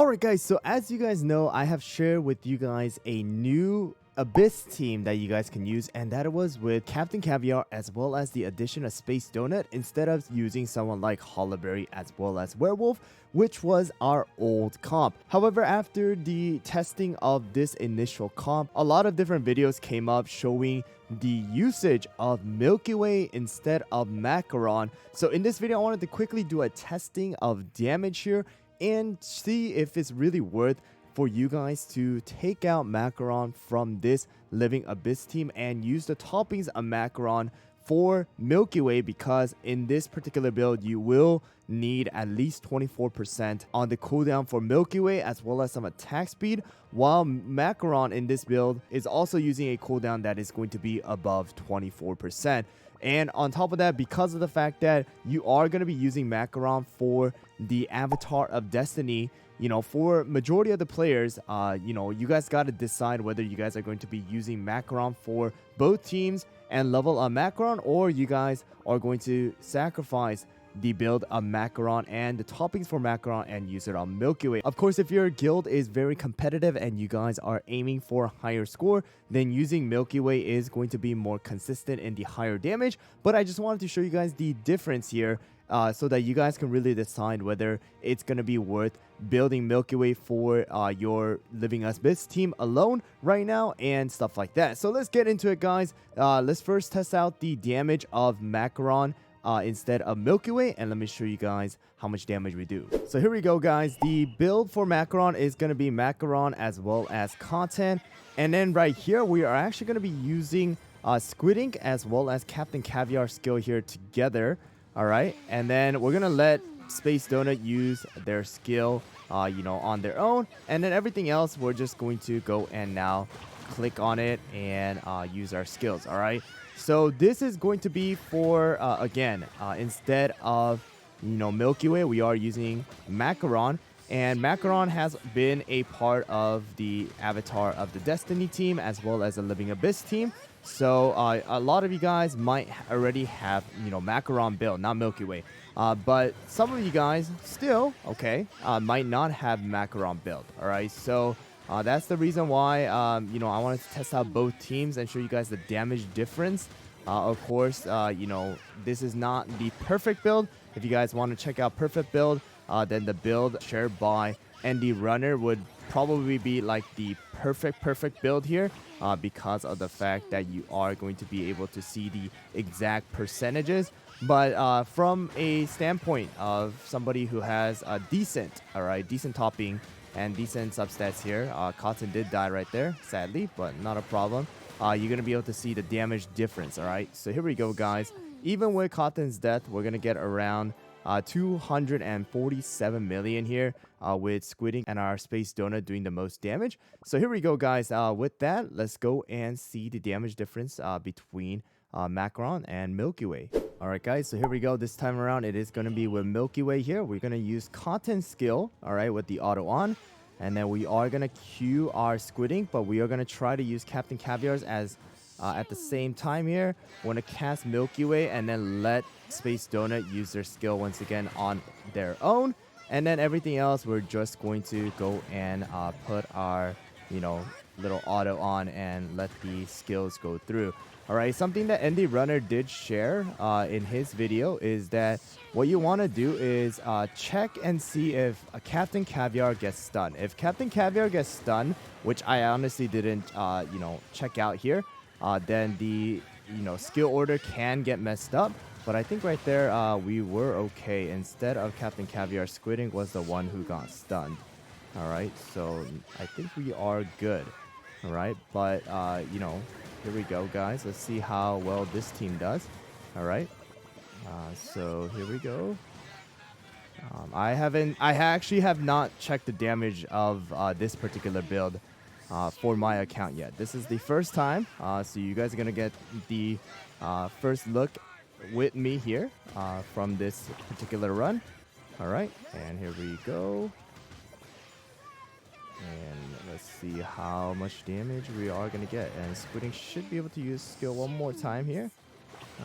Alright guys, so as you guys know, I have shared with you guys a new Abyss team that you guys can use, and that was with Captain Caviar as well as the addition of Space Doughnut instead of using someone like Holleberry as well as Werewolf, which was our old comp. However, after the testing of this initial comp, a lot of different videos came up showing the usage of Milky Way instead of Macaron. So in this video, I wanted to quickly do a testing of damage here and see if it's really worth for you guys to take out Macaron from this Living Abyss team and use the toppings of Macaron for Milky Way, because in this particular build you will need at least 24% on the cooldown for Milky Way as well as some attack speed, while Macaron in this build is also using a cooldown that is going to be above 24%. And on top of that, because of the fact that you are going to be using Macaron for the Avatar of Destiny, you know, for majority of the players, you guys got to decide whether you guys are going to be using Macaron for both teams and level up Macaron, or you guys are going to sacrifice the build of Macaron and the toppings for Macaron and use it on Milky Way. Of course, if your guild is very competitive and you guys are aiming for a higher score, then using Milky Way is going to be more consistent in the higher damage. But I just wanted to show you guys the difference here so that you guys can really decide whether it's going to be worth building Milky Way for your Living Abyss team alone right now and stuff like that. So let's get into it, guys. Let's first test out the damage of Macaron instead of Milky Way, and let me show you guys how much damage we do. So here we go, guys. The build for Macaron is going to be Macaron as well as Cotton, and then right here we are actually going to be using Squid Ink as well as Captain Caviar skill here together. All right, and then we're gonna let Space Doughnut use their skill on their own, and then everything else we're just going to go and now click on it and use our skills. All right, so this is going to be for again, instead of Milky Way, we are using Macaron, and Macaron has been a part of the Avatar of the Destiny team as well as the Living Abyss team. So a lot of you guys might already have Macaron build, not Milky Way, but some of you guys still might not have Macaron build. All right, so that's the reason why I wanted to test out both teams and show you guys the damage difference. Of course, this is not the perfect build. If you guys want to check out perfect build, then the build shared by Andy Runner would probably be like the perfect build here, because of the fact that you are going to be able to see the exact percentages. But from a standpoint of somebody who has a decent topping and decent substats here, Cotton did die right there, sadly, but not a problem. You're gonna be able to see the damage difference. All right, so here we go, guys. Even with Cotton's death, we're gonna get around 247 million here with Squid Ink and our Space Doughnut doing the most damage. So here we go, guys. With that, let's go and see the damage difference between Macaron and Milky Way. Alright, guys, so here we go. This time around, it is going to be with Milky Way here. We're going to use Cotton skill, alright, with the auto on. And then we are going to queue our Squid Ink, but we are going to try to use Captain Caviar's as at the same time here. We're going to cast Milky Way and then let Space Doughnut use their skill once again on their own. And then everything else, we're just going to go and put our, little auto on and let the skills go through. All right, something that Andy Runner did share in his video is that what you want to do is check and see if Captain Caviar gets stunned. If Captain Caviar gets stunned, which I honestly didn't, check out here, then the skill order can get messed up. But I think right there we were okay. Instead of Captain Caviar, Squid Ink was the one who got stunned. All right, so I think we are good. All right, but here we go, guys. Let's see how well this team does. All right, so here we go. I actually have not checked the damage of this particular build for my account yet. This is the first time, so you guys are gonna get the first look with me here from this particular run. All right, and here we go. And let's see how much damage we are going to get. And Squid Ink should be able to use skill one more time here.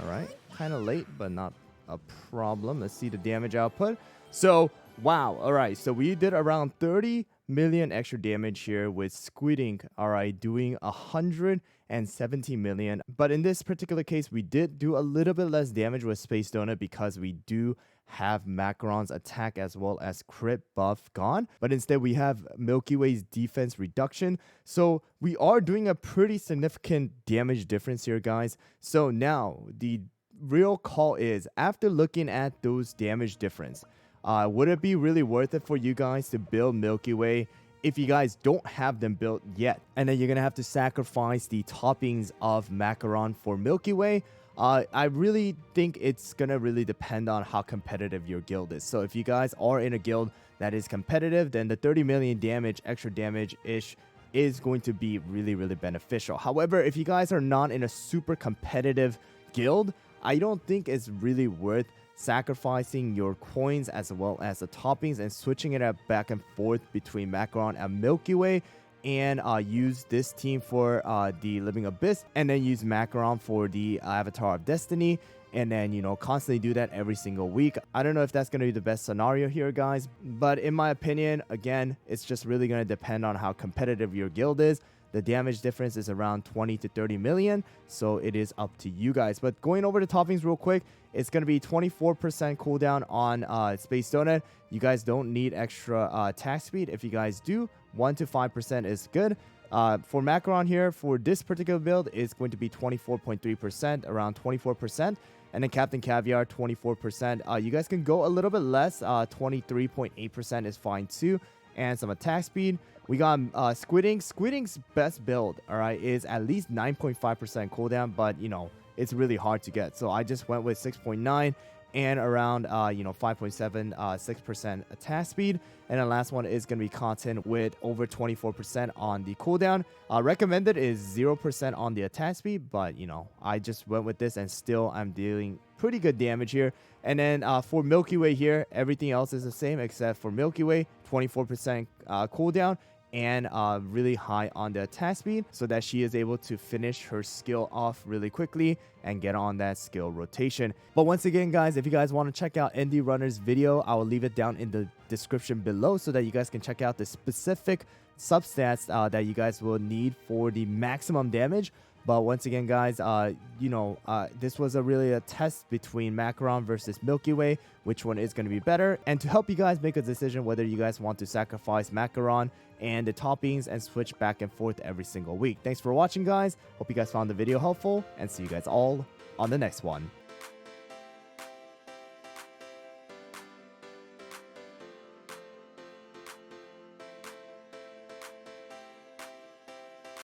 All right, kind of late, but not a problem. Let's see the damage output. So Wow, alright, so we did around 30 million extra damage here with Squidink, alright, doing 170 million. But in this particular case, we did do a little bit less damage with Space Doughnut because we do have Macaron's attack as well as crit buff gone. But instead, we have Milky Way's defense reduction. So we are doing a pretty significant damage difference here, guys. So now, the real call is, after looking at those damage difference, would it be really worth it for you guys to build Milky Way if you guys don't have them built yet? And then you're going to have to sacrifice the toppings of Macaron for Milky Way. I really think it's going to really depend on how competitive your guild is. So if you guys are in a guild that is competitive, then the 30 million damage, extra damage-ish, is going to be really, really beneficial. However, if you guys are not in a super competitive guild, I don't think it's really worth sacrificing your coins as well as the toppings and switching it up back and forth between Macaron and Milky Way, and use this team for the Living Abyss, and then use Macaron for the Avatar of Destiny, and then, you know, constantly do that every single week. I don't know if that's going to be the best scenario here, guys, but in my opinion, again, it's just really going to depend on how competitive your guild is. The damage difference is around 20 to 30 million, so it is up to you guys. But going over the toppings real quick, it's going to be 24% cooldown on Space Doughnut. You guys don't need extra attack speed. If you guys do, 1 to 5% is good. For Macaron here, for this particular build, it's going to be 24.3%, around 24%. And then Captain Caviar, 24%. You guys can go a little bit less. 23.8% is fine too. And some attack speed. We got Squidink. Squidink's best build, alright, is at least 9.5% cooldown, but, you know, it's really hard to get. So I just went with 6.9 and around, 5.7, 6% attack speed. And the last one is going to be Content with over 24% on the cooldown. Recommended is 0% on the attack speed, but, you know, I just went with this and still I'm dealing pretty good damage here. And then for Milky Way here, everything else is the same except for Milky Way, 24% cooldown, and really high on the attack speed so that she is able to finish her skill off really quickly and get on that skill rotation. But once again, guys, if you guys want to check out Indie Runner's video, I will leave it down in the description below so that you guys can check out the specific substats that you guys will need for the maximum damage. But once again, guys, this was really a test between Macaron versus Milky Way, which one is going to be better. And to help you guys make a decision whether you guys want to sacrifice Macaron and the toppings and switch back and forth every single week. Thanks for watching, guys. Hope you guys found the video helpful, and see you guys all on the next one.